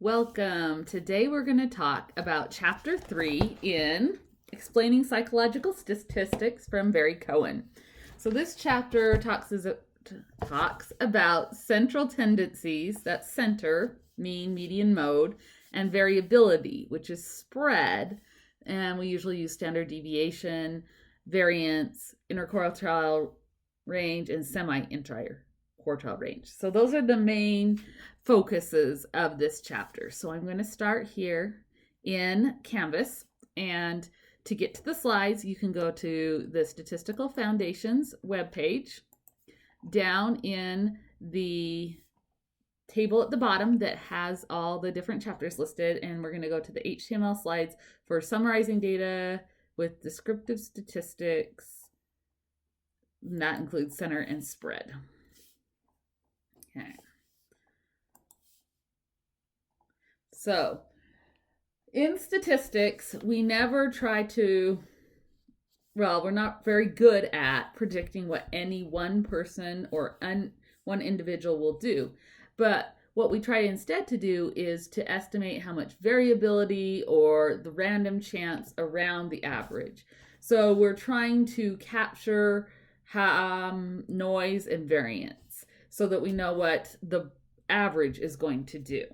Welcome. Today we're going to talk about Chapter 3 in Explaining Psychological Statistics from Barry Cohen. So this chapter talks about central tendencies, that's center, mean, median, mode, and variability, which is spread. And we usually use standard deviation, variance, interquartile range, and semi-interquartile range. So those are the main focuses of this chapter. So I'm going to start here in Canvas, and to get to the slides, you can go to the Statistical Foundations webpage. Down in the table at the bottom that has all the different chapters listed, and we're going to go to the HTML slides for summarizing data with descriptive statistics. And that includes center and spread. Okay. So, in statistics, we never try to, we're not very good at predicting what any one person or one individual will do. But what we try instead to do is to estimate how much variability or the random chance around the average. So we're trying to capture noise and variance so that we know what the average is going to do.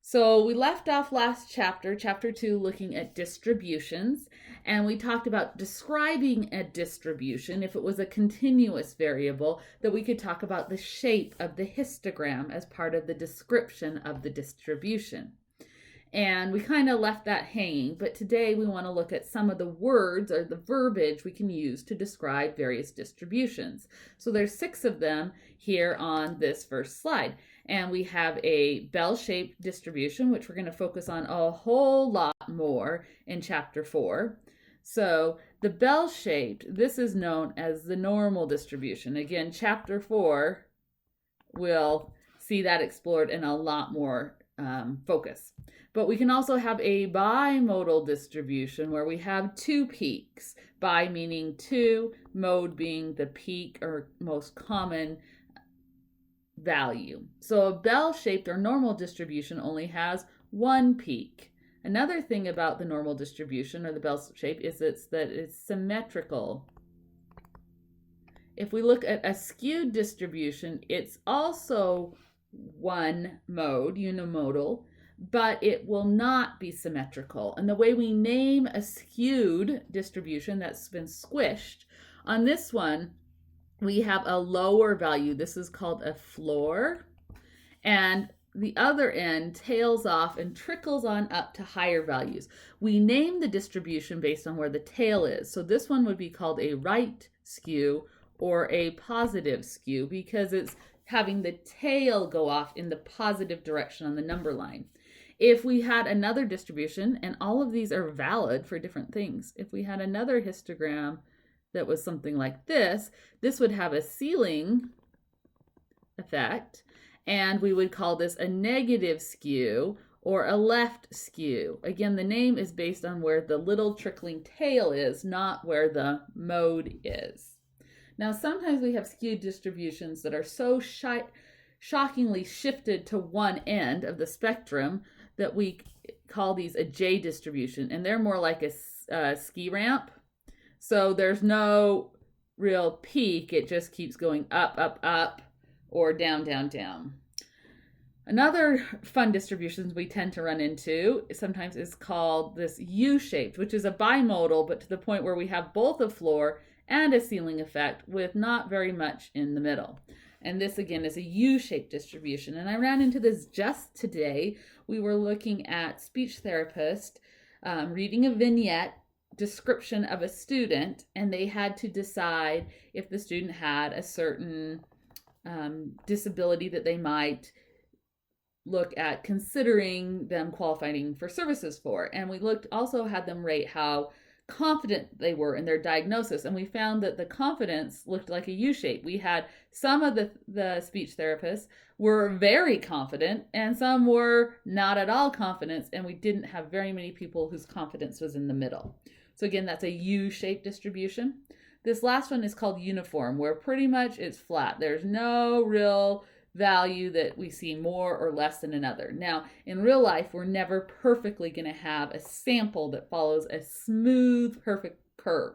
So we left off last chapter, chapter 2, looking at distributions, and we talked about describing a distribution. If it was a continuous variable, that we could talk about the shape of the histogram as part of the description of the distribution. And we kind of left that hanging, but today we want to look at some of the words or the verbiage we can use to describe various distributions. So there's 6 of them here on this first slide. And we have a bell-shaped distribution, which we're going to focus on a whole lot more in chapter 4. So the bell-shaped, this is known as the normal distribution. Again, chapter 4 will see that explored in a lot more focus. But we can also have a bimodal distribution where we have 2 peaks. Bi meaning 2, mode being the peak or most common value. So a bell-shaped or normal distribution only has 1 peak. Another thing about the normal distribution or the bell shape is that it's symmetrical. If we look at a skewed distribution, it's also 1 mode, unimodal, but it will not be symmetrical. And the way we name a skewed distribution that's been squished, on this one, we have a lower value. This is called a floor. And the other end tails off and trickles on up to higher values. We name the distribution based on where the tail is. So this one would be called a right skew or a positive skew because it's having the tail go off in the positive direction on the number line. If we had another distribution, and all of these are valid for different things, if we had another histogram that was something like this, this would have a ceiling effect, and we would call this a negative skew or a left skew. Again, the name is based on where the little trickling tail is, not where the mode is. Now, sometimes we have skewed distributions that are so shockingly shifted to one end of the spectrum that we call these a J distribution, and they're more like a ski ramp. So there's no real peak. It just keeps going up, up, up, or down, down, down. Another fun distributions we tend to run into sometimes is called this U-shaped, which is a bimodal, but to the point where we have both a floor and a ceiling effect with not very much in the middle. And this, again, is a U-shaped distribution. And I ran into this just today. We were looking at speech therapist reading a vignette description of a student, and they had to decide if the student had a certain disability that they might look at considering them qualifying for services for. And we also had them rate how confident they were in their diagnosis, and we found that the confidence looked like a U-shape. We had some of the speech therapists were very confident, and some were not at all confident, and we didn't have very many people whose confidence was in the middle. So again, that's a U-shaped distribution. This last one is called uniform, where pretty much it's flat. There's no real value that we see more or less than another. Now, in real life, we're never perfectly going to have a sample that follows a smooth, perfect curve.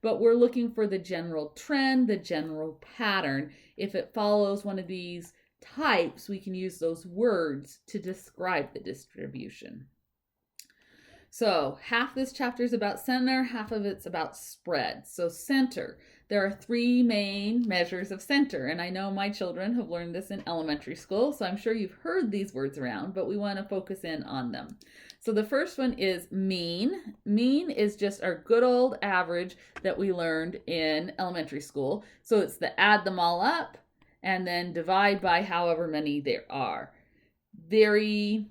But we're looking for the general trend, the general pattern. If it follows one of these types, we can use those words to describe the distribution. So half this chapter is about center, half of it's about spread. So center, there are three main measures of center. And I know my children have learned this in elementary school, so I'm sure you've heard these words around, but we want to focus in on them. So the first one is mean. Mean is just our good old average that we learned in elementary school. So it's the add them all up and then divide by however many there are. Very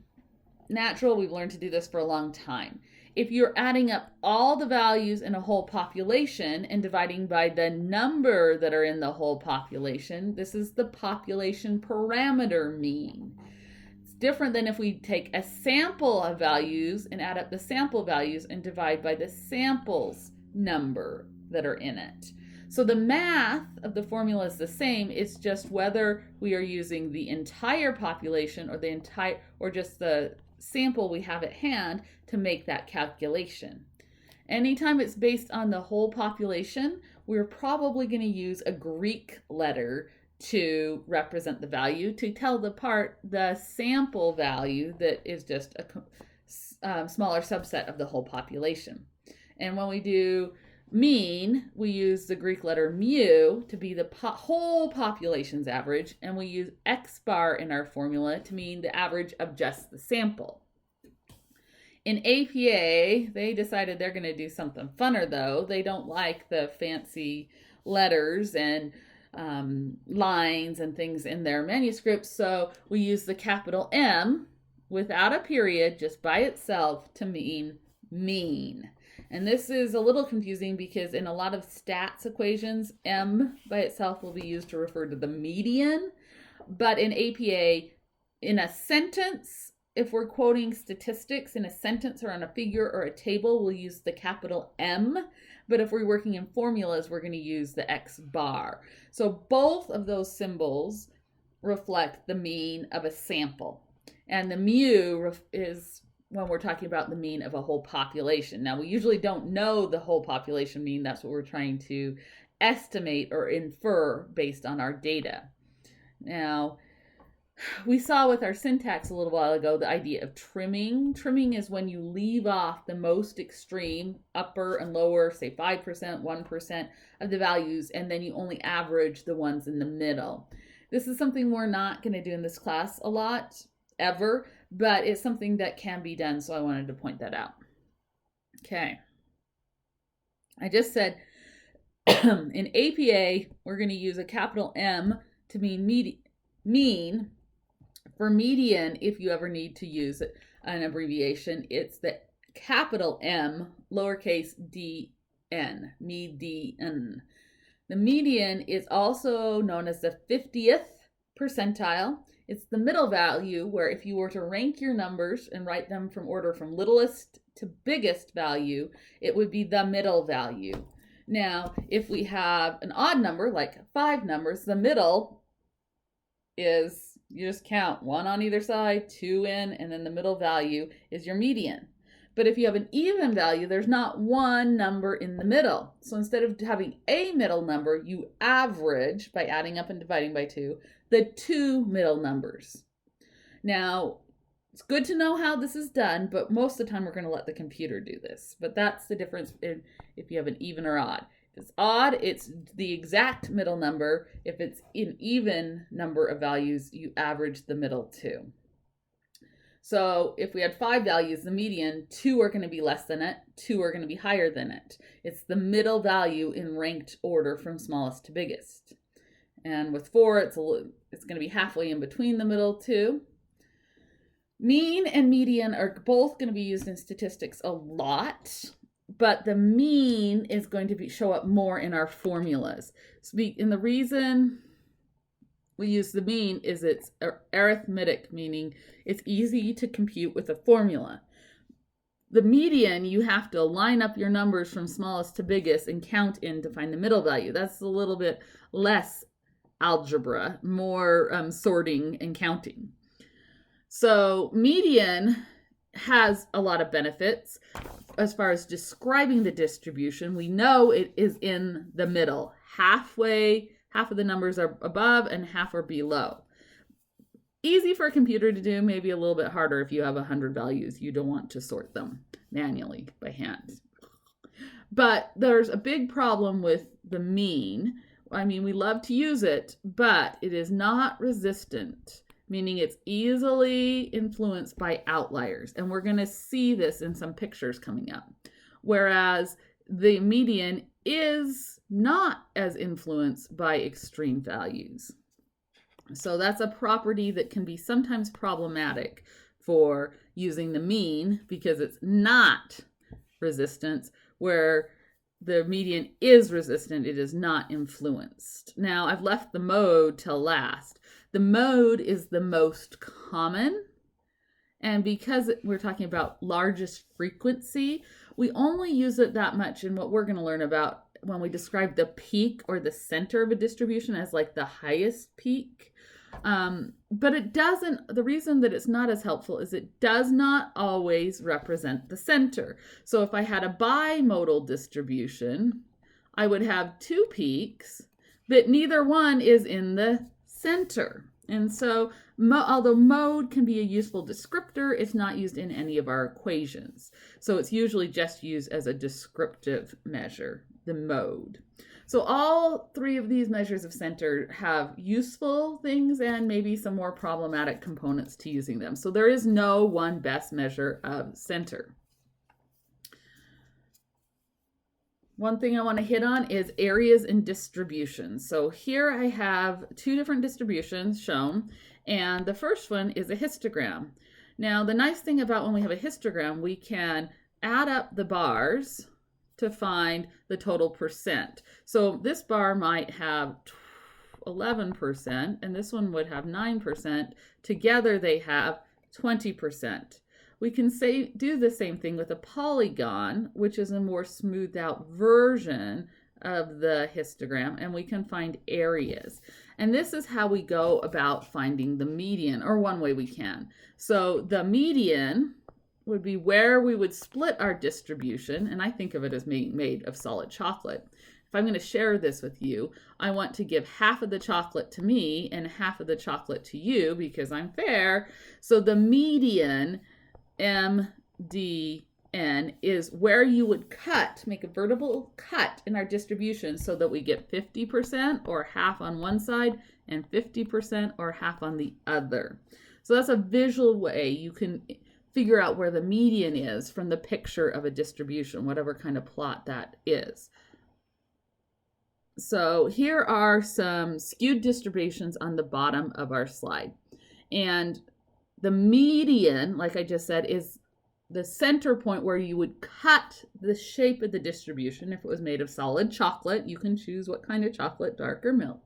natural. We've learned to do this for a long time. If you're adding up all the values in a whole population and dividing by the number that are in the whole population, this is the population parameter mean. It's different than if we take a sample of values and add up the sample values and divide by the samples number that are in it. So the math of the formula is the same. It's just whether we are using the entire population or just the sample we have at hand to make that calculation. Anytime it's based on the whole population, we're probably going to use a Greek letter to represent the value to tell the sample value that is just a smaller subset of the whole population. And when we do mean, we use the Greek letter mu to be the whole population's average, and we use x bar in our formula to mean the average of just the sample. In APA, they decided they're going to do something funner, though. They don't like the fancy letters and lines and things in their manuscripts, so we use the capital M without a period, just by itself, to mean mean. And this is a little confusing because in a lot of stats equations, M by itself will be used to refer to the median. But in APA, in a sentence, if we're quoting statistics in a sentence or on a figure or a table, we'll use the capital M. But if we're working in formulas, we're going to use the X bar. So both of those symbols reflect the mean of a sample. And the mu is when we're talking about the mean of a whole population. Now, we usually don't know the whole population mean. That's what we're trying to estimate or infer based on our data. Now, we saw with our syntax a little while ago the idea of trimming. Trimming is when you leave off the most extreme upper and lower, say 5%, 1% of the values, and then you only average the ones in the middle. This is something we're not going to do in this class a lot, ever, but it's something that can be done, so I wanted to point that out. Okay. I just said in APA, we're going to use a capital M to mean mean. For median, if you ever need to use an abbreviation, it's the capital M, lowercase d-n, median. The median is also known as the 50th percentile. It's the middle value where if you were to rank your numbers and write them from order from littlest to biggest value, it would be the middle value. Now, if we have an odd number, like 5 numbers, the middle is, you just count 1 on either side, 2 in, and then the middle value is your median. But if you have an even value, there's not one number in the middle. So instead of having a middle number, you average, by adding up and dividing by 2, the 2 middle numbers. Now, it's good to know how this is done, but most of the time we're going to let the computer do this. But that's the difference if you have an even or odd. If it's odd, it's the exact middle number. If it's an even number of values, you average the middle 2. So if we had 5 values, the median, 2 are going to be less than it, 2 are going to be higher than it. It's the middle value in ranked order from smallest to biggest. And with 4, it's going to be halfway in between the middle 2. Mean and median are both going to be used in statistics a lot, but the mean is going to show up more in our formulas. And the reason we use the mean is it's arithmetic, meaning it's easy to compute with a formula. The median, you have to line up your numbers from smallest to biggest and count in to find the middle value. That's a little bit less algebra, more sorting and counting. So median has a lot of benefits. As far as describing the distribution, we know it is in the middle. Halfway, half of the numbers are above and half are below. Easy for a computer to do, maybe a little bit harder if you have 100 values. You don't want to sort them manually by hand. But there's a big problem with the mean. I mean, we love to use it, but it is not resistant, meaning it's easily influenced by outliers. And we're going to see this in some pictures coming up. Whereas the median is not as influenced by extreme values. So that's a property that can be sometimes problematic for using the mean because it's not resistance, where the median is resistant, it is not influenced. Now, I've left the mode till last. The mode is the most common, and because we're talking about largest frequency, we only use it that much in what we're going to learn about when we describe the peak or the center of a distribution as like the highest peak. But it doesn't, the reason that it's not as helpful is it does not always represent the center. So if I had a bimodal distribution, I would have two peaks, but neither one is in the center. And so although mode can be a useful descriptor, it's not used in any of our equations. So it's usually just used as a descriptive measure, the mode. So all three of these measures of center have useful things and maybe some more problematic components to using them. So there is no one best measure of center. One thing I want to hit on is areas and distributions. So here I have two different distributions shown, and the first one is a histogram. Now, the nice thing about when we have a histogram, we can add up the bars to find the total percent. So this bar might have 11%, and this one would have 9%. Together they have 20%. We can do the same thing with a polygon, which is a more smoothed out version of the histogram, and we can find areas. And this is how we go about finding the median, or one way we can. So the median would be where we would split our distribution, and I think of it as being made of solid chocolate. If I'm going to share this with you, I want to give half of the chocolate to me and half of the chocolate to you because I'm fair. So the median, MDN, is where you would make a vertical cut in our distribution so that we get 50% or half on one side and 50% or half on the other. So that's a visual way you can figure out where the median is from the picture of a distribution, whatever kind of plot that is. So here are some skewed distributions on the bottom of our slide. And the median, like I just said, is the center point where you would cut the shape of the distribution. If it was made of solid chocolate, you can choose what kind of chocolate, dark or milk,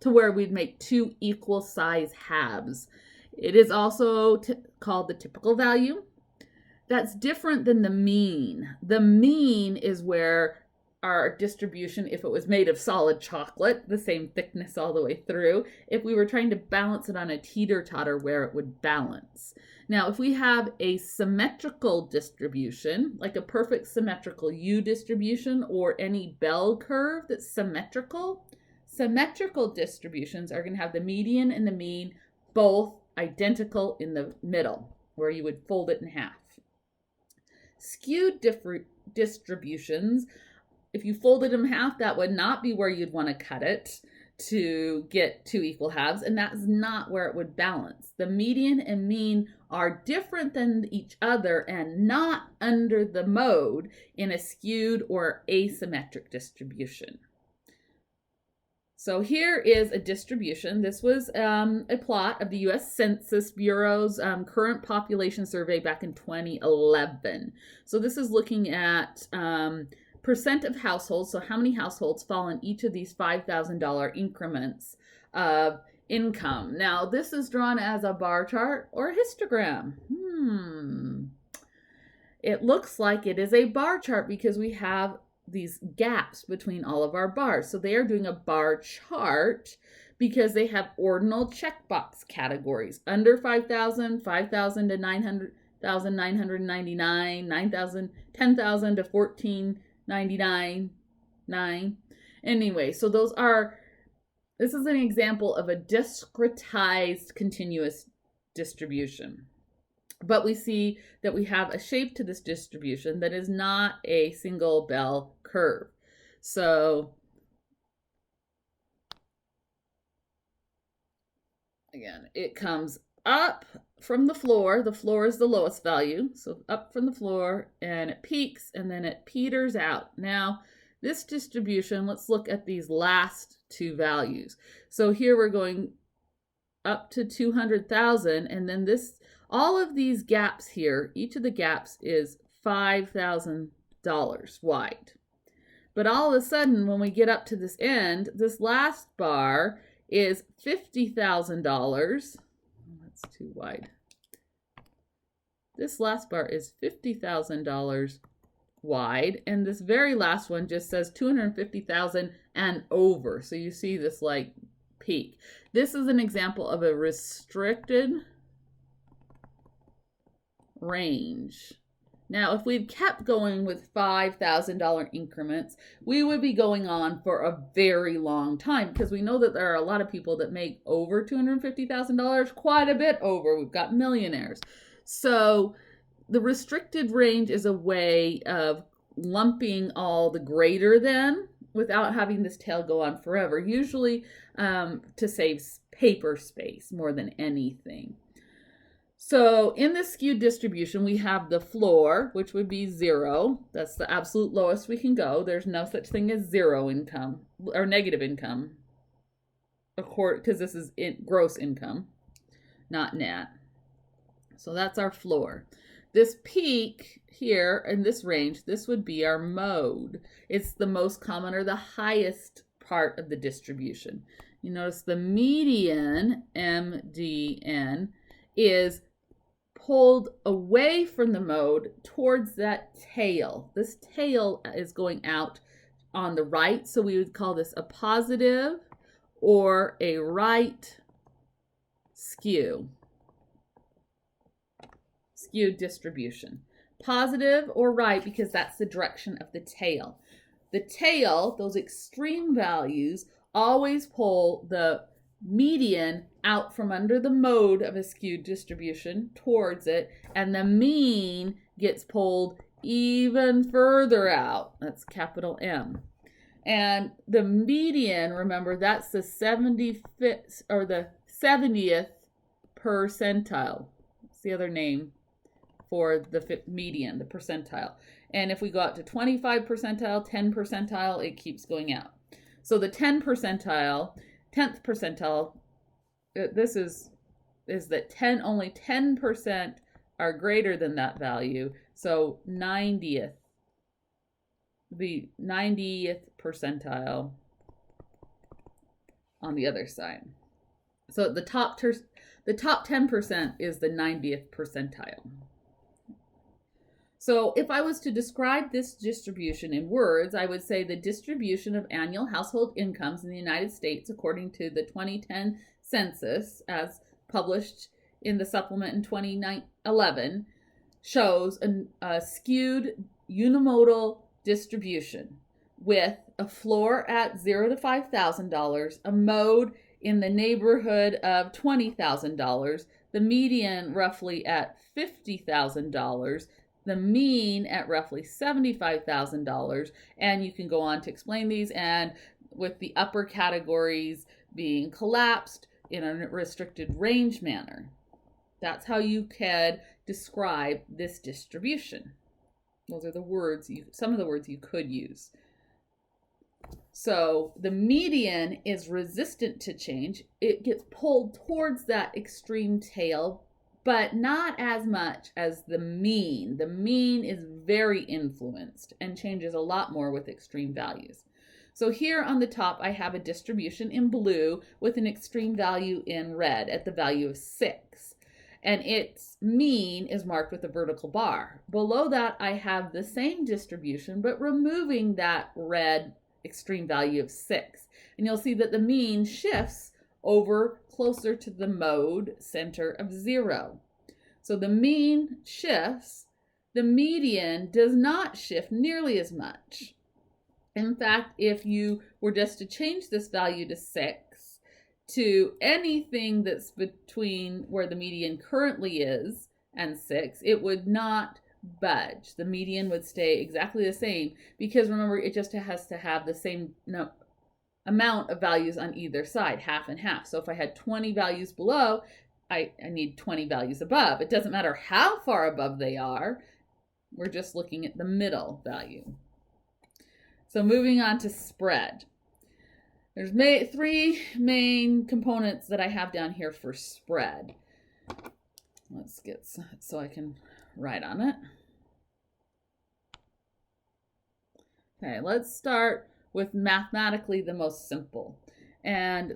to where we'd make two equal size halves. It is also called the typical value. That's different than the mean. The mean is where our distribution, if it was made of solid chocolate, the same thickness all the way through, if we were trying to balance it on a teeter-totter, where it would balance. Now, if we have a symmetrical distribution, like a perfect symmetrical U distribution or any bell curve that's symmetrical distributions are going to have the median and the mean both identical in the middle, where you would fold it in half. Skewed distributions, if you folded them in half, that would not be where you'd want to cut it to get two equal halves, and that's not where it would balance. The median and mean are different than each other and not under the mode in a skewed or asymmetric distribution. So here is a distribution. This was a plot of the U.S. Census Bureau's current population survey back in 2011. So this is looking at percent of households, so how many households fall in each of these $5,000 increments of income. Now, this is drawn as a bar chart or a histogram. It looks like it is a bar chart because we have these gaps between all of our bars. So they are doing a bar chart because they have ordinal checkbox categories. Under 5,000, 5,000 to 900,999, 9,000, 10,000 to 1499, 9. Anyway, so this is an example of a discretized continuous distribution. But we see that we have a shape to this distribution that is not a single bell curve. So again, it comes up from the floor. The floor is the lowest value. So up from the floor, and it peaks, and then it peters out. Now, this distribution, let's look at these last two values. So here we're going up to 200,000, and then all of these gaps here, each of the gaps is $5,000 wide. But all of a sudden, when we get up to this end, this last bar is $50,000. That's too wide. This last bar is $50,000 wide, and this very last one just says 250,000 and over. So you see this like peak. This is an example of a restricted range. Now, if we'd kept going with $5,000 increments, we would be going on for a very long time, because we know that there are a lot of people that make over $250,000, quite a bit over. We've got millionaires. So the restricted range is a way of lumping all the greater than without having this tail go on forever, usually to save paper space more than anything. So in this skewed distribution, we have the floor, which would be 0. That's the absolute lowest we can go. There's no such thing as zero income or negative income, because this is gross income, not net. So that's our floor. This peak here in this range, this would be our mode. It's the most common or the highest part of the distribution. You notice the median, MDN, is pulled away from the mode towards that tail. This tail is going out on the right, so we would call this a positive or a right skewed distribution. Positive or right, because that's the direction of the tail. The tail, those extreme values, always pull the median out from under the mode of a skewed distribution towards it, and the mean gets pulled even further out. That's capital M. And the median, remember, that's the 75th or the 70th percentile. That's the other name for the median, the percentile. And if we go out to 25 percentile, 10 percentile, it keeps going out. So the 10th percentile, this is that only 10% are greater than that value. So the 90th percentile on the other side. So the top 10% is the 90th percentile. So if I was to describe this distribution in words, I would say the distribution of annual household incomes in the United States according to the 2010 census, as published in the supplement in 2011, shows a skewed unimodal distribution with a floor at $0 to $5,000, a mode in the neighborhood of $20,000, the median roughly at $50,000, the mean at roughly $75,000, and you can go on to explain these, and with the upper categories being collapsed in a restricted range manner. That's how you could describe this distribution. Those are the words, some of the words you could use. So the median is resistant to change. It gets pulled towards that extreme tail, but not as much as the mean. The mean is very influenced and changes a lot more with extreme values. So here on the top, I have a distribution in blue with an extreme value in red at the value of 6. And its mean is marked with a vertical bar. Below that, I have the same distribution, but removing that red extreme value of 6. And you'll see that the mean shifts over closer to the mode center of 0. So the mean shifts, the median does not shift nearly as much. In fact, if you were just to change this value to 6 to anything that's between where the median currently is and 6, it would not budge. The median would stay exactly the same because remember, it just has to have the same amount of values on either side, half and half. So if I had 20 values below, I need 20 values above. It doesn't matter how far above they are. We're just looking at the middle value. So moving on to spread. There's three main components that I have down here for spread. Let's get so I can write on it. Okay, let's start with mathematically the most simple. And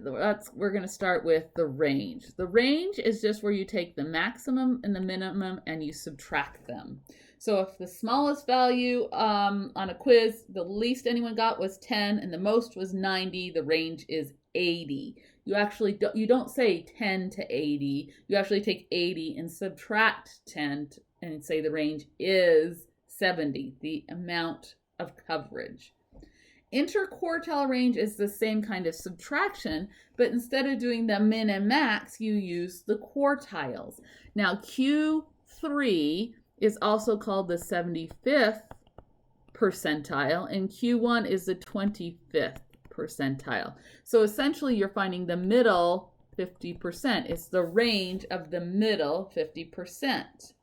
we're going to start with the range. The range is just where you take the maximum and the minimum and you subtract them. So if the smallest value on a quiz, the least anyone got was 10 and the most was 90, the range is 80. You don't say 10 to 80. You actually take 80 and subtract 10 and say the range is 70, the amount of coverage. Interquartile range is the same kind of subtraction, but instead of doing the min and max, you use the quartiles. Now, Q3 is also called the 75th percentile, and Q1 is the 25th percentile. So essentially, you're finding the middle 50%. It's the range of the middle 50%.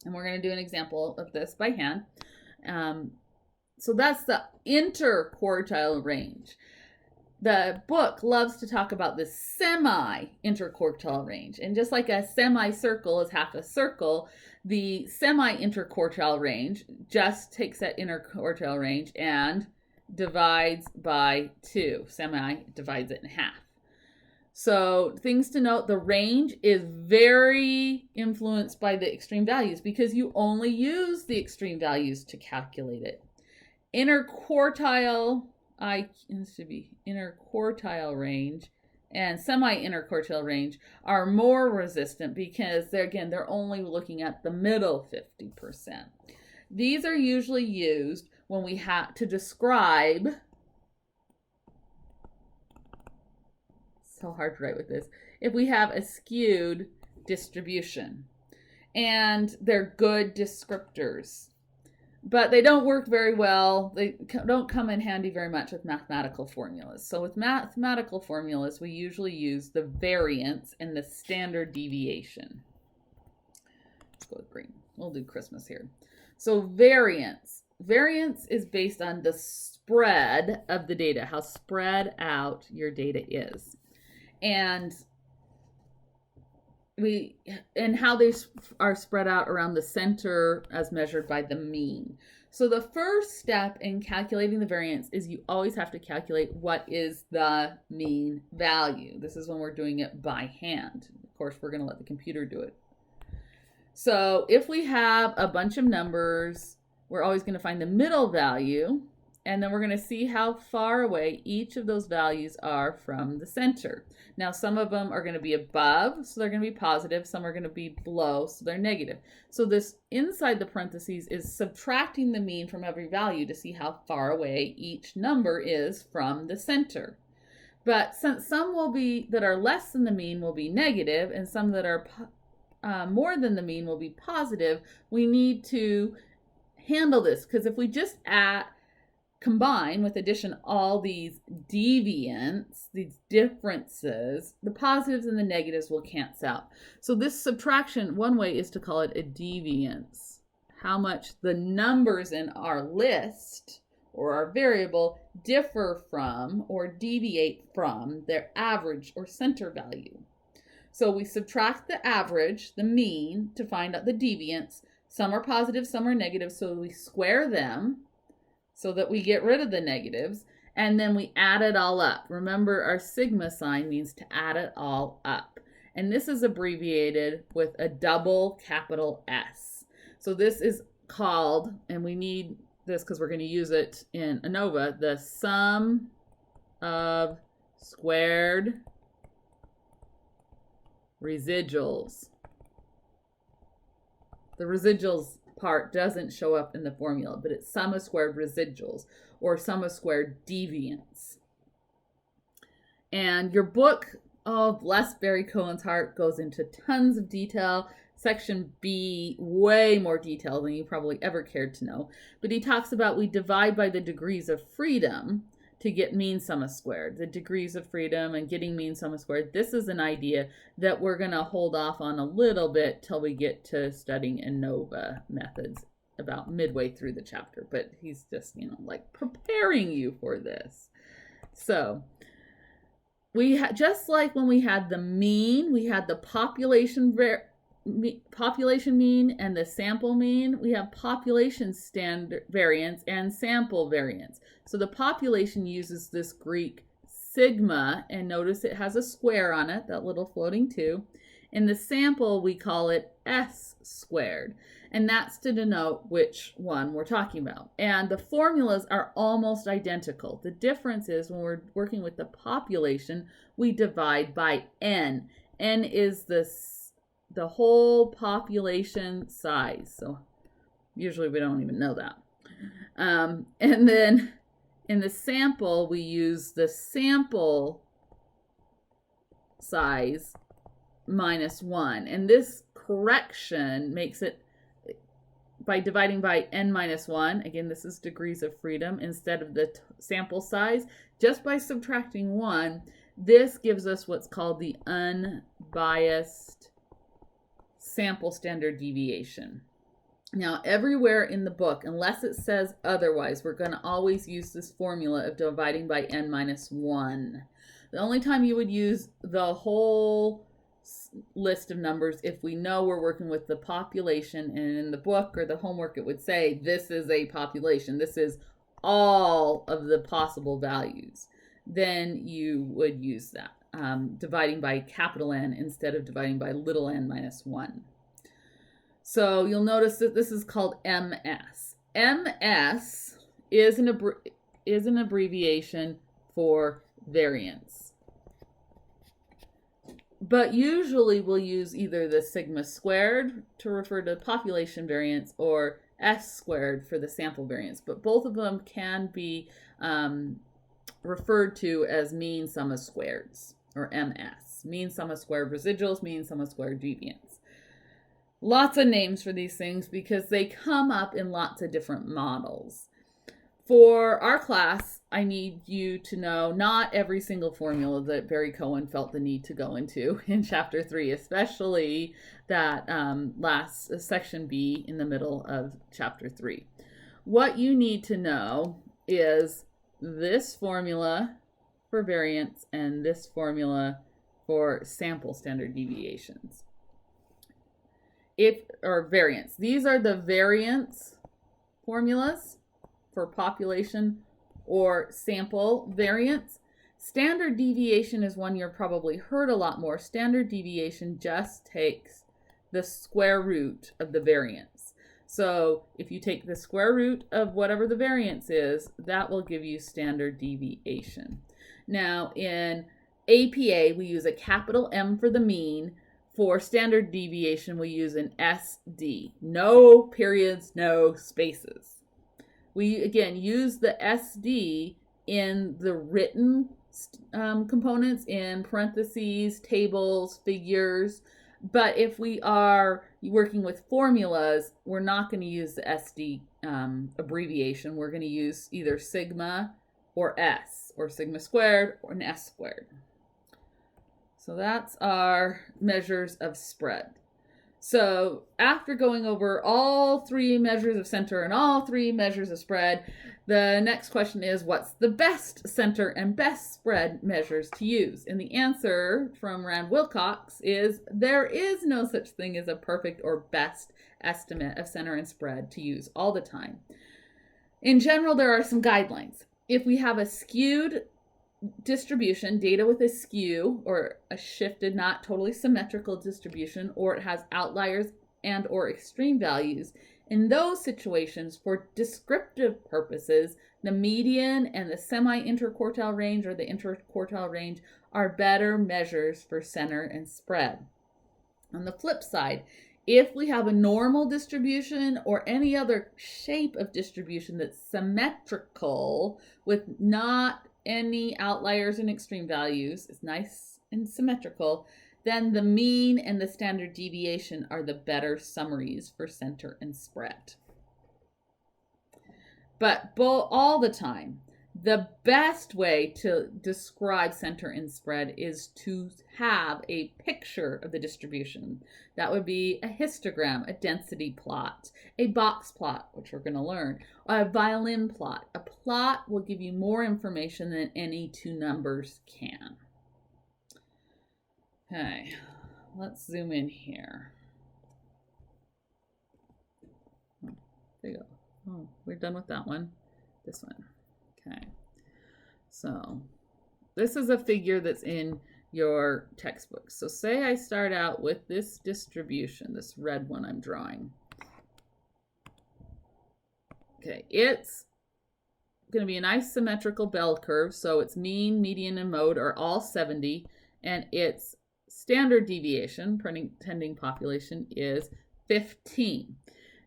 And we're going to do an example of this by hand. So that's the interquartile range. The book loves to talk about the semi-interquartile range. And just like a semicircle is half a circle, the semi-interquartile range just takes that interquartile range and divides by 2. Semi divides it in half. So things to note, the range is very influenced by the extreme values because you only use the extreme values to calculate it. Interquartile range and semi-interquartile range are more resistant because they're only looking at the middle 50%. These are usually used when we have to describe, so hard to write with this, if we have a skewed distribution. And they're good descriptors. But they don't work very well. They don't come in handy very much with mathematical formulas. So with mathematical formulas, we usually use the variance and the standard deviation. Let's go with green. We'll do Christmas here. So variance. Variance is based on the spread of the data, how spread out your data is. And how they are spread out around the center as measured by the mean. So the first step in calculating the variance is you always have to calculate what is the mean value. This is when we're doing it by hand. Of course, we're going to let the computer do it. So if we have a bunch of numbers, we're always going to find the middle value, and then we're going to see how far away each of those values are from the center. Now, some of them are going to be above, so they're going to be positive. Some are going to be below, so they're negative. So this inside the parentheses is subtracting the mean from every value to see how far away each number is from the center. But since some that are less than the mean will be negative, and some that are more than the mean will be positive, we need to handle this, because if we just combine with addition all these deviants, these differences, the positives and the negatives will cancel out. So this subtraction, one way is to call it a deviance. How much the numbers in our list or our variable differ from or deviate from their average or center value. So we subtract the average, the mean, to find out the deviants. Some are positive, some are negative, so we square them so that we get rid of the negatives, and then we add it all up. Remember, our sigma sign means to add it all up. And this is abbreviated with a double capital S. So this is called, and we need this because we're going to use it in ANOVA, the sum of squared residuals. The residuals part doesn't show up in the formula, but it's sum of squared residuals or sum of squared deviance. And your book, oh, bless Barry Cohen's heart, goes into tons of detail. Section B, way more detail than you probably ever cared to know. But he talks about we divide by the degrees of freedom to get mean sum of squared. The degrees of freedom and getting mean sum of squared. This is an idea that we're going to hold off on a little bit till we get to studying ANOVA methods about midway through the chapter. But he's just, like preparing you for this. So we just like when we had the mean, we had the population mean and the sample mean. We have population standard variance and sample variance. So the population uses this Greek sigma, and notice it has a square on it, that little floating 2. In the sample, we call it S squared, and that's to denote which one we're talking about. And the formulas are almost identical. The difference is when we're working with the population, we divide by n. N is the whole population size. So usually we don't even know that. And then in the sample, we use the sample size minus 1. And this correction makes it by dividing by n minus 1. Again, this is degrees of freedom instead of the sample size. Just by subtracting 1, this gives us what's called the unbiased sample standard deviation. Now, everywhere in the book, unless it says otherwise, we're going to always use this formula of dividing by n minus 1. The only time you would use the whole list of numbers if we know we're working with the population, and in the book or the homework it would say this is a population, this is all of the possible values, then you would use that. Dividing by capital N instead of dividing by little n minus 1. So you'll notice that this is called MS. MS is an abbreviation for variance. But usually we'll use either the sigma squared to refer to population variance or S squared for the sample variance. But both of them can be referred to as mean sum of squareds, or MS. Mean sum of squared residuals, mean sum of squared deviance. Lots of names for these things because they come up in lots of different models. For our class, I need you to know not every single formula that Barry Cohen felt the need to go into in Chapter 3, especially that last section B in the middle of Chapter 3. What you need to know is this formula for variance and this formula for sample standard deviations. Variance. These are the variance formulas for population or sample variance. Standard deviation is one you've probably heard a lot more. Standard deviation just takes the square root of the variance. So if you take the square root of whatever the variance is, that will give you standard deviation. Now in APA, we use a capital M for the mean. For standard deviation, we use an SD. No periods, no spaces. We, again, use the SD in the written components in parentheses, tables, figures. But if we are working with formulas, we're not going to use the SD abbreviation. We're going to use either sigma or S, or sigma squared or an S squared. So that's our measures of spread. So after going over all 3 measures of center and all 3 measures of spread, the next question is, what's the best center and best spread measures to use? And the answer from Rand Wilcox is there is no such thing as a perfect or best estimate of center and spread to use all the time. In general, there are some guidelines. If we have a skewed distribution, data with a skew or a shifted, not totally symmetrical distribution, or it has outliers and or extreme values, in those situations, for descriptive purposes, the median and the semi-interquartile range or the interquartile range are better measures for center and spread. On the flip side, if we have a normal distribution or any other shape of distribution that's symmetrical with not any outliers and extreme values, it's nice and symmetrical, then the mean and the standard deviation are the better summaries for center and spread. But all the time, the best way to describe center and spread is to have a picture of the distribution. That would be a histogram, a density plot, a box plot, which we're going to learn, or a violin plot. A plot will give you more information than any two numbers can. Okay, let's zoom in here. There you go. Oh, we're done with that one. This one. Okay. So this is a figure that's in your textbook. So say I start out with this distribution, this red one I'm drawing. Okay, it's going to be a nice symmetrical bell curve. So its mean, median, and mode are all 70, and its standard deviation, pretending population, is 15.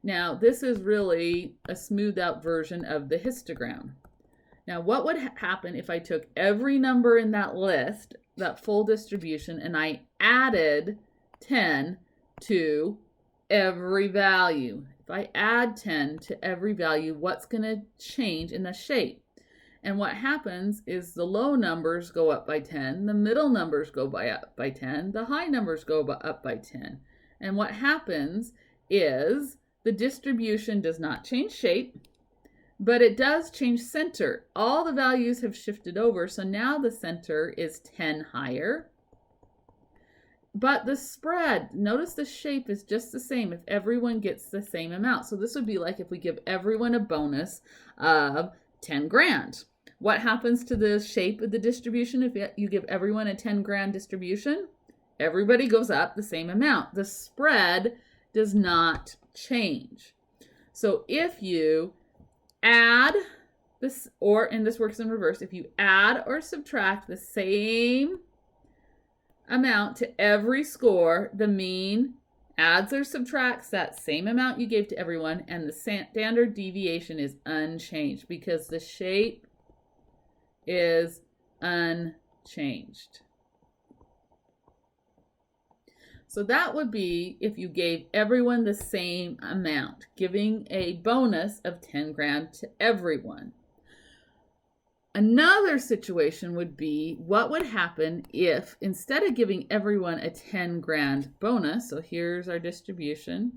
Now, this is really a smoothed out version of the histogram. Now, what would happen if I took every number in that list, that full distribution, and I added 10 to every value? If I add 10 to every value, what's going to change in the shape? And what happens is the low numbers go up by 10, the middle numbers go up by 10, the high numbers go up by 10. And what happens is the distribution does not change shape, but it does change center. All the values have shifted over, so now the center is 10 higher. But the spread, notice the shape is just the same if everyone gets the same amount. So this would be like if we give everyone a bonus of 10 grand. What happens to the shape of the distribution if you give everyone a 10 grand distribution? Everybody goes up the same amount. The spread does not change. So if you add this, and this works in reverse, if you add or subtract the same amount to every score, the mean adds or subtracts that same amount you gave to everyone, and the standard deviation is unchanged because the shape is unchanged. So that would be if you gave everyone the same amount, giving a bonus of 10 grand to everyone. Another situation would be what would happen if instead of giving everyone a 10 grand bonus, so here's our distribution.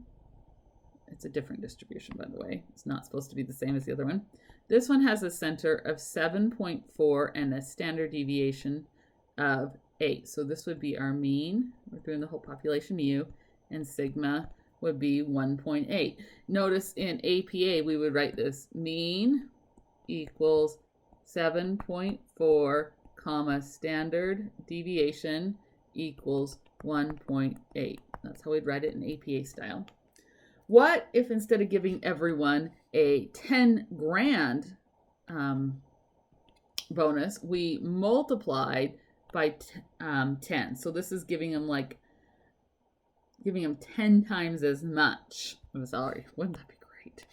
It's a different distribution, by the way. It's not supposed to be the same as the other one. This one has a center of 7.4 and a standard deviation of 8. So this would be our mean. We're doing the whole population mu, and sigma would be 1.8. Notice in APA we would write this mean equals 7.4 comma standard deviation equals 1.8. That's how we'd write it in APA style. What if instead of giving everyone a 10 grand bonus, we multiplied by 10? So this is giving them 10 times as much of a salary. Wouldn't that be great?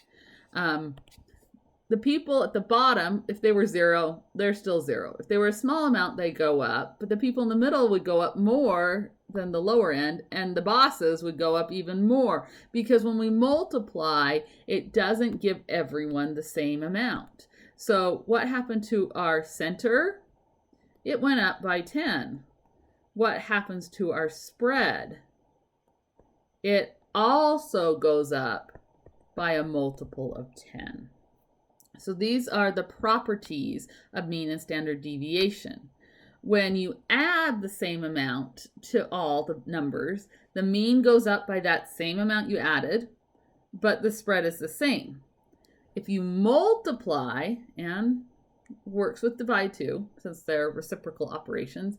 The people at the bottom, if they were 0, they're still 0. If they were a small amount, they go up. But the people in the middle would go up more than the lower end, and the bosses would go up even more. Because when we multiply, it doesn't give everyone the same amount. So what happened to our center? It went up by 10. What happens to our spread? It also goes up by a multiple of 10. So these are the properties of mean and standard deviation. When you add the same amount to all the numbers, the mean goes up by that same amount you added, but the spread is the same. If you multiply, and works with divide too, since they're reciprocal operations,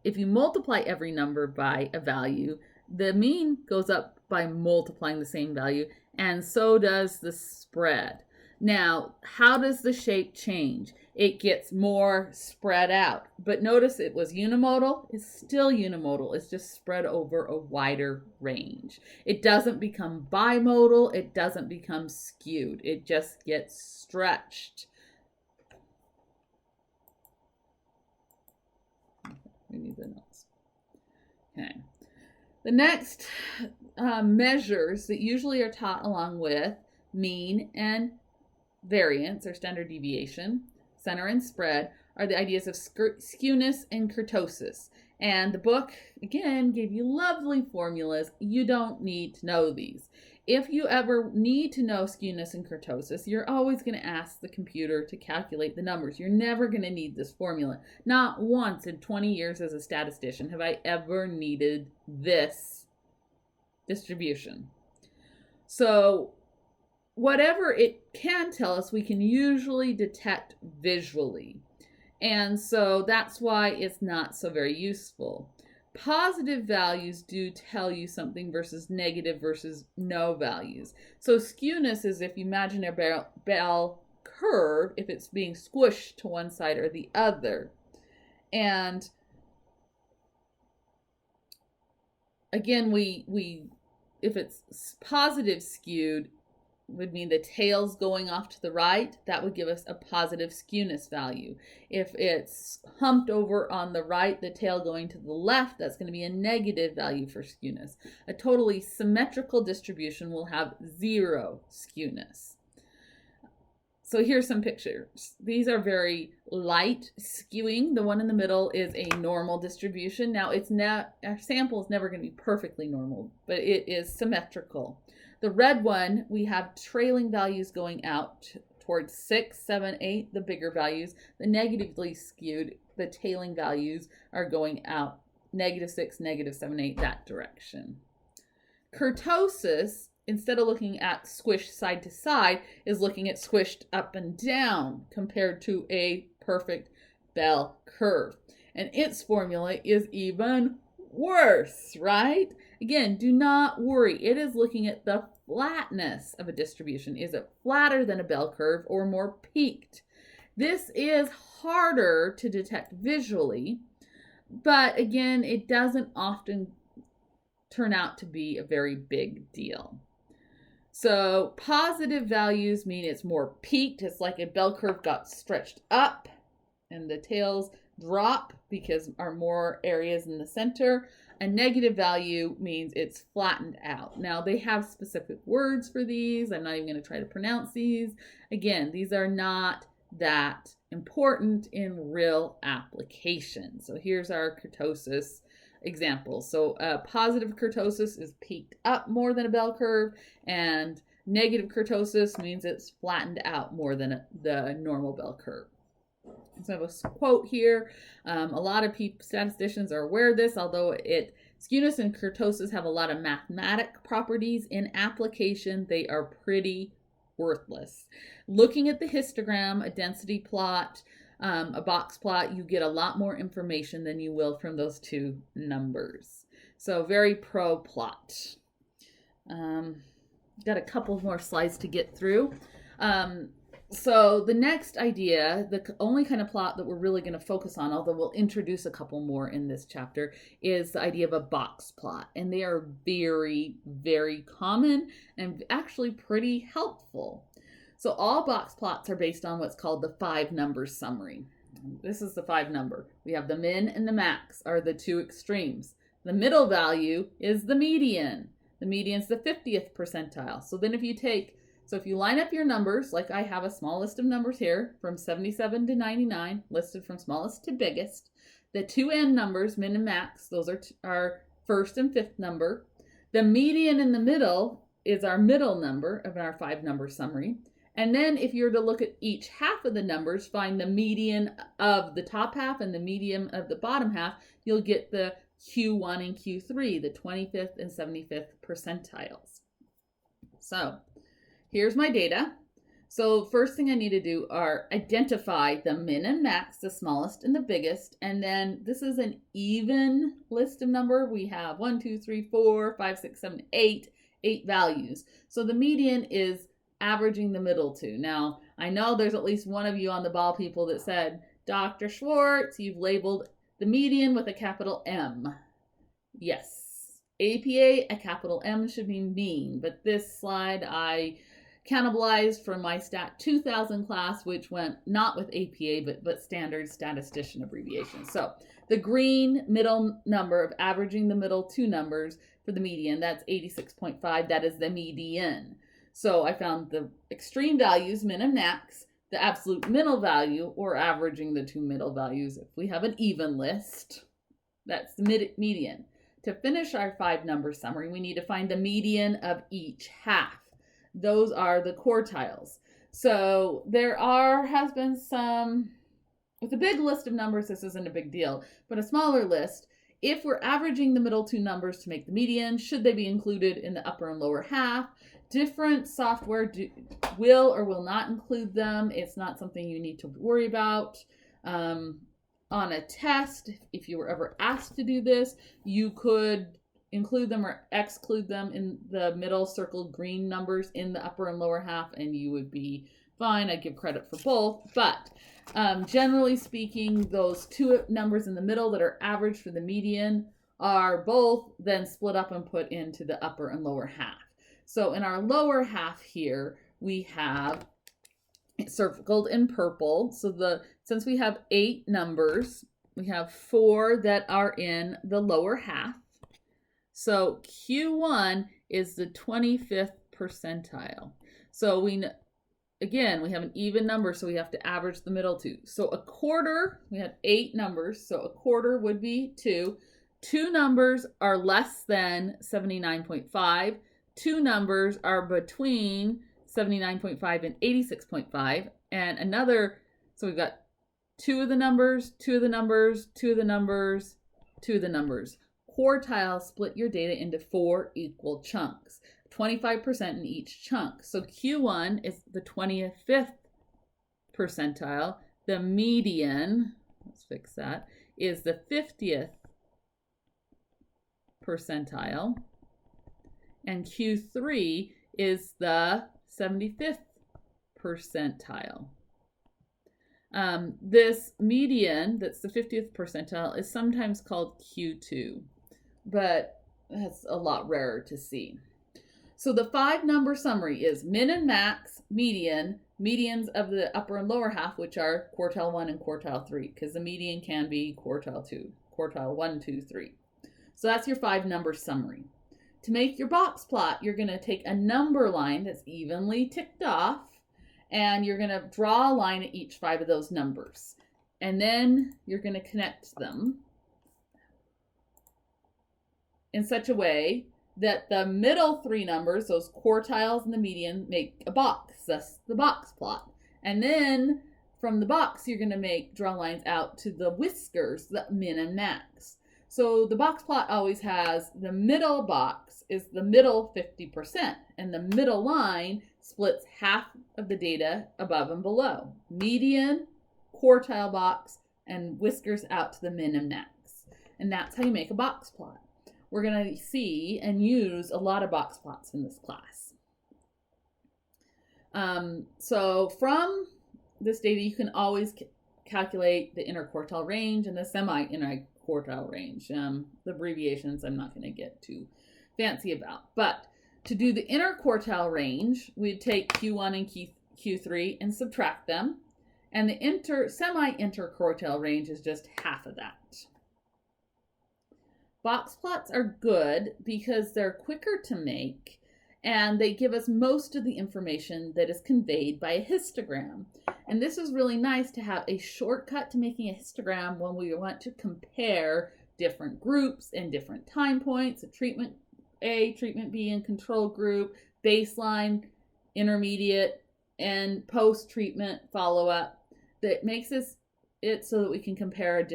if you multiply every number by a value, the mean goes up by multiplying the same value, and so does the spread. Now, how does the shape change? It gets more spread out. But notice it was unimodal. It's still unimodal. It's just spread over a wider range. It doesn't become bimodal. It doesn't become skewed. It just gets stretched. We need the notes. Okay. The next measures that usually are taught along with mean and variance, or standard deviation, center and spread, are the ideas of skewness and kurtosis. And the book, again, gave you lovely formulas. You don't need to know these. If you ever need to know skewness and kurtosis, you're always going to ask the computer to calculate the numbers. You're never going to need this formula. Not once in 20 years as a statistician have I ever needed this distribution. So whatever it can tell us, we can usually detect visually. And so that's why it's not so very useful. Positive values do tell you something versus negative versus no values. So skewness is if you imagine a bell curve, if it's being squished to one side or the other. And again, if it's positive skewed, would mean the tail's going off to the right. That would give us a positive skewness value. If it's humped over on the right, the tail going to the left, that's going to be a negative value for skewness. A totally symmetrical distribution will have 0 skewness. So here's some pictures. These are very light skewing. The one in the middle is a normal distribution. Now our sample is never going to be perfectly normal, but it is symmetrical. The red one, we have trailing values going out towards 6, 7, 8, the bigger values. The negatively skewed, the tailing values are going out -6, -7, 8, that direction. Kurtosis, instead of looking at squished side to side, is looking at squished up and down compared to a perfect bell curve. And its formula is even worse, right? Again, do not worry. It is looking at the flatness of a distribution. Is it flatter than a bell curve or more peaked? This is harder to detect visually, but again, it doesn't often turn out to be a very big deal. So positive values mean it's more peaked. It's like a bell curve got stretched up and the tails drop because are more areas in the center. A negative value means it's flattened out. Now, they have specific words for these. I'm not even going to try to pronounce these. Again, these are not that important in real application. So here's our kurtosis example. So positive kurtosis is peaked up more than a bell curve, and negative kurtosis means it's flattened out more than the normal bell curve. So I have a quote here. A lot of statisticians are aware of this, although skewness and kurtosis have a lot of mathematic properties. In application, they are pretty worthless. Looking at the histogram, a density plot, a box plot, you get a lot more information than you will from those two numbers. So very pro plot. Got a couple more slides to get through. So the next idea, the only kind of plot that we're really going to focus on, although we'll introduce a couple more in this chapter, is the idea of a box plot. And they are very, very common and actually pretty helpful. So all box plots are based on what's called the 5 number summary. This is the 5 number. We have the min and the max are the two extremes. The middle value is the median. The median is the 50th percentile. So then if you line up your numbers, like I have a small list of numbers here from 77 to 99, listed from smallest to biggest. The two end numbers, min and max, those are our first and fifth number. The median in the middle is our middle number of our 5 number summary. And then if you're to look at each half of the numbers, find the median of the top half and the median of the bottom half, you'll get the Q1 and Q3, the 25th and 75th percentiles. So here's my data. So first thing I need to do are identify the min and max, the smallest and the biggest. And then this is an even list of number. We have 1, 2, 3, 4, 5, 6, 7, 8 values. So the median is averaging the middle two. Now, I know there's at least one of you on the ball people that said, Dr. Schwartz, you've labeled the median with a capital M. Yes, APA, a capital M should be mean, but this slide I cannibalized from my Stat 2000 class, which went not with APA, but standard statistician abbreviation. So the green middle number of averaging the middle two numbers for the median, that's 86.5. That is the median. So I found the extreme values, min and max, the absolute middle value, or averaging the two middle values. If we have an even list, that's the median. To finish our 5-number summary, we need to find the median of each half. Those are the quartiles. So there has been some, with a big list of numbers, this isn't a big deal, but a smaller list, if we're averaging the middle two numbers to make the median, should they be included in the upper and lower half? Different software will or will not include them. It's not something you need to worry about. On a test, if you were ever asked to do this, you could include them or exclude them in the middle circled green numbers in the upper and lower half, and you would be fine. I'd give credit for both. But generally speaking, those two numbers in the middle that are average for the median are both then split up and put into the upper and lower half. So in our lower half here, we have circled in purple. So since we have 8 numbers, we have 4 that are in the lower half. So Q1 is the 25th percentile. So we have an even number, so we have to average the middle two. So a quarter, we had 8 numbers, so a quarter would be 2. 2 numbers are less than 79.5. 2 numbers are between 79.5 and 86.5. And another, so we've got 2 of the numbers, 2 of the numbers, 2 of the numbers, 2 of the numbers. Quartiles split your data into 4 equal chunks, 25% in each chunk. So Q1 is the 25th percentile. The median, let's fix that, is the 50th percentile. And Q3 is the 75th percentile. This median, that's the 50th percentile, is sometimes called Q2, but that's a lot rarer to see. So the 5-number summary is min and max, median, medians of the upper and lower half, which are quartile 1 and quartile 3, because the median can be quartile 2, quartile 1, 2, 3. So that's your 5-number summary. To make your box plot, you're going to take a number line that's evenly ticked off, and you're going to draw a line at each 5 of those numbers. And then you're going to connect them in such a way that the middle 3 numbers, those quartiles and the median, make a box. That's the box plot. And then from the box, you're going to draw lines out to the whiskers, the min and max. So the box plot always has the middle box is the middle 50%, and the middle line splits half of the data above and below. Median, quartile box, and whiskers out to the min and max. And that's how you make a box plot. We're going to see and use a lot of box plots in this class. So from this data, you can always calculate the interquartile range and the semi-interquartile range. The abbreviations I'm not going to get too fancy about. But to do the interquartile range, we'd take Q1 and Q3 and subtract them. And the semi-interquartile range is just half of that. Box plots are good because they're quicker to make and they give us most of the information that is conveyed by a histogram. And this is really nice to have a shortcut to making a histogram when we want to compare different groups and different time points, a treatment A, treatment B, and control group, baseline, intermediate, and post-treatment follow-up. That makes it so that we can compare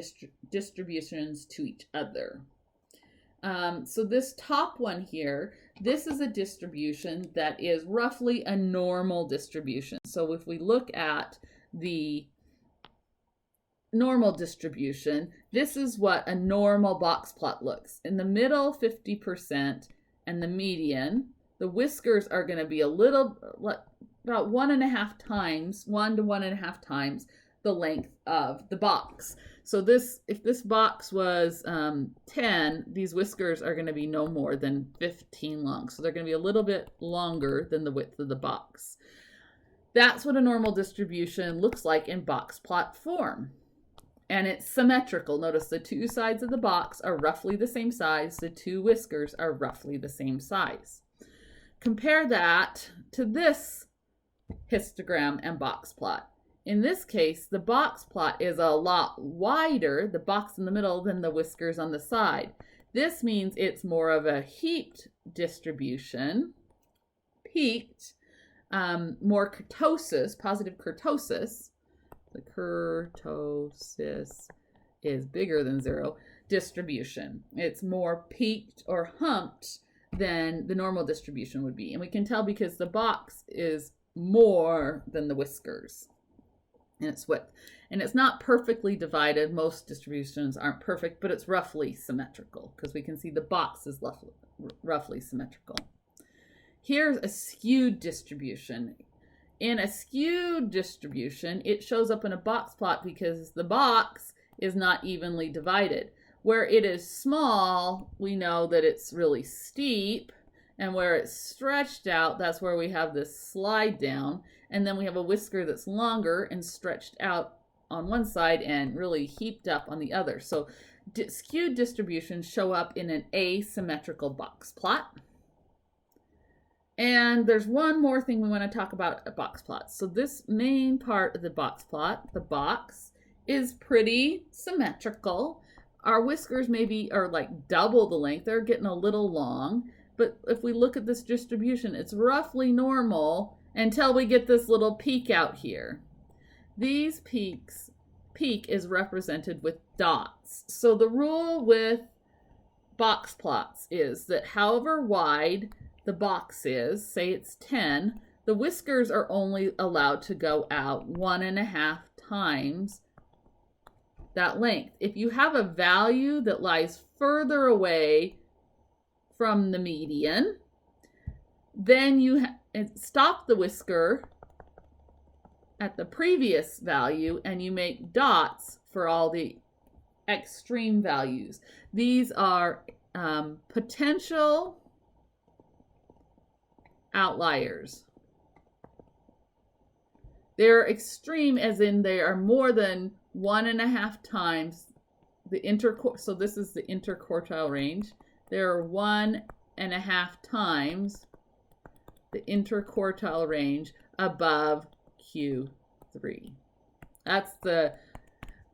distributions to each other. So this top one here, this is a distribution that is roughly a normal distribution. So if we look at the normal distribution, this is what a normal box plot looks. In the middle, 50%, and the median, the whiskers are going to be a little about 1.5 times, 1 to 1.5 times the length of the box. So this, if this box was 10, these whiskers are going to be no more than 15 long. So they're going to be a little bit longer than the width of the box. That's what a normal distribution looks like in box plot form. And it's symmetrical. Notice the two sides of the box are roughly the same size. The two whiskers are roughly the same size. Compare that to this histogram and box plot. In this case, the box plot is a lot wider, the box in the middle, than the whiskers on the side. This means it's more of a heaped distribution, peaked, more kurtosis, positive kurtosis. The kurtosis is bigger than 0 distribution. It's more peaked or humped than the normal distribution would be. And we can tell because the box is more than the whiskers in its width. And it's not perfectly divided. Most distributions aren't perfect, but it's roughly symmetrical because we can see the box is roughly symmetrical. Here's a skewed distribution. In a skewed distribution, it shows up in a box plot because the box is not evenly divided. Where it is small, we know that it's really steep, and where it's stretched out, that's where we have this slide down, and then we have a whisker that's longer and stretched out on one side and really heaped up on the other. So skewed distributions show up in an asymmetrical box plot. And there's one more thing we want to talk about at box plots. So this main part of the box plot, the box, is pretty symmetrical. Our whiskers maybe are like double the length. They're getting a little long. But if we look at this distribution, it's roughly normal until we get this little peak out here. These peak is represented with dots. So the rule with box plots is that however wide the box is, say it's 10, the whiskers are only allowed to go out 1.5 times that length. If you have a value that lies further away from the median, then you stop the whisker at the previous value and you make dots for all the extreme values. These are potential outliers. They're extreme as in they are more than 1.5 times the so this is the interquartile range. They're 1.5 times the interquartile range above Q3. That's the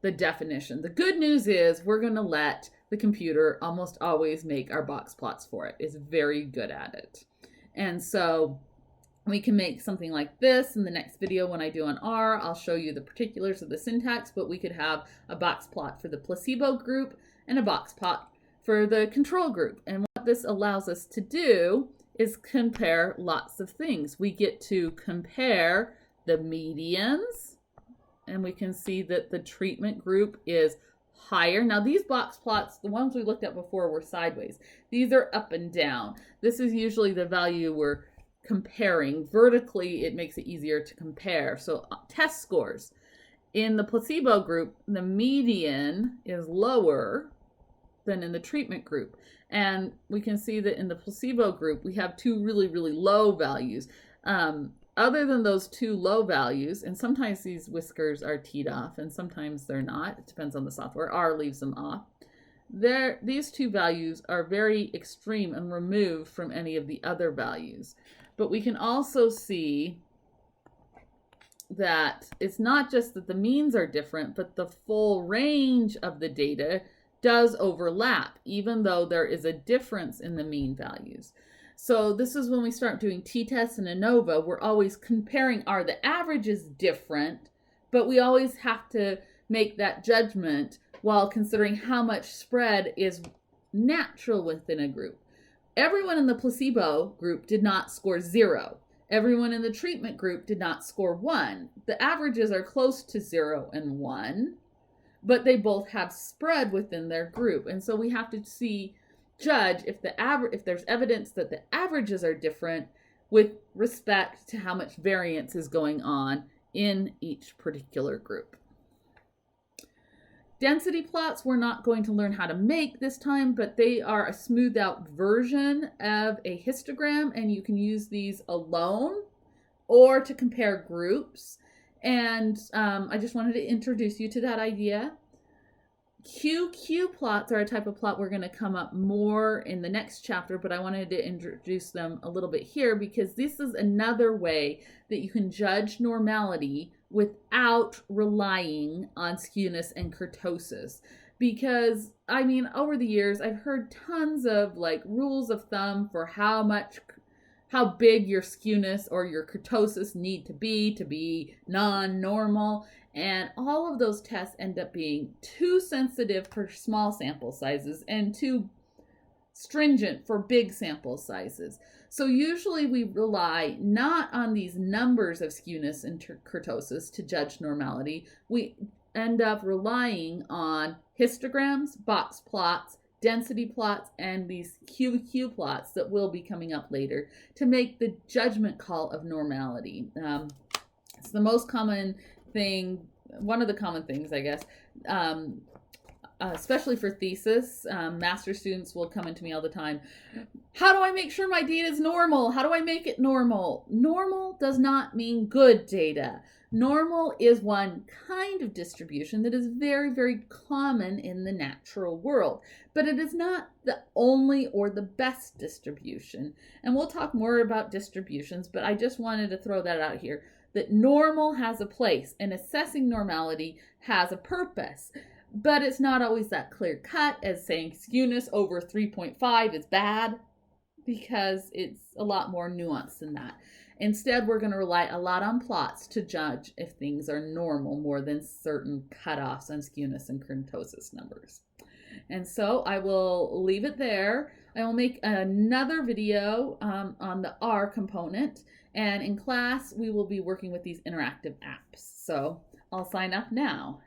definition. The good news is we're going to let the computer almost always make our box plots for it. It's very good at it. And so we can make something like this. In the next video when I do on R, I'll show you the particulars of the syntax, but we could have a box plot for the placebo group and a box plot for the control group. And what this allows us to do is compare lots of things. We get to compare the medians, and we can see that the treatment group is higher. Now these box plots, the ones we looked at before, were sideways. These are up and down. This is usually the value we're comparing. Vertically, it makes it easier to compare. So test scores. In the placebo group, the median is lower than in the treatment group. And we can see that in the placebo group, we have two really, really low values. Other than those two low values, and sometimes these whiskers are teed off and sometimes they're not. It depends on the software. R leaves them off. These two values are very extreme and removed from any of the other values. But we can also see that it's not just that the means are different, but the full range of the data does overlap, even though there is a difference in the mean values. So this is when we start doing t-tests and ANOVA, we're always comparing, are the averages different, but we always have to make that judgment while considering how much spread is natural within a group. Everyone in the placebo group did not score 0. Everyone in the treatment group did not score 1. The averages are close to 0 and 1, but they both have spread within their group. And so we have to judge if there's evidence that the averages are different, with respect to how much variance is going on in each particular group. Density plots we're not going to learn how to make this time, but they are a smoothed out version of a histogram, and you can use these alone or to compare groups. And I just wanted to introduce you to that idea. QQ plots are a type of plot we're going to come up more in the next chapter, but I wanted to introduce them a little bit here because this is another way that you can judge normality without relying on skewness and kurtosis. Because, I mean, over the years, I've heard tons of like rules of thumb for how big your skewness or your kurtosis need to be non-normal. And all of those tests end up being too sensitive for small sample sizes and too stringent for big sample sizes. So usually we rely not on these numbers of skewness and kurtosis to judge normality. We end up relying on histograms, box plots, density plots, and these QQ plots that will be coming up later to make the judgment call of normality. It's the most common thing, one of the common things, I guess, especially for thesis. Master students will come into me all the time. How do I make sure my data is normal? How do I make it normal? Normal does not mean good data. Normal is one kind of distribution that is very, very common in the natural world, but it is not the only or the best distribution. And we'll talk more about distributions, but I just wanted to throw that out here, that normal has a place and assessing normality has a purpose, but it's not always that clear cut as saying skewness over 3.5 is bad, because it's a lot more nuanced than that. Instead, we're going to rely a lot on plots to judge if things are normal more than certain cutoffs on skewness and kurtosis numbers. And so I will leave it there. I will make another video on the R component, and in class we will be working with these interactive apps. So I'll sign up now.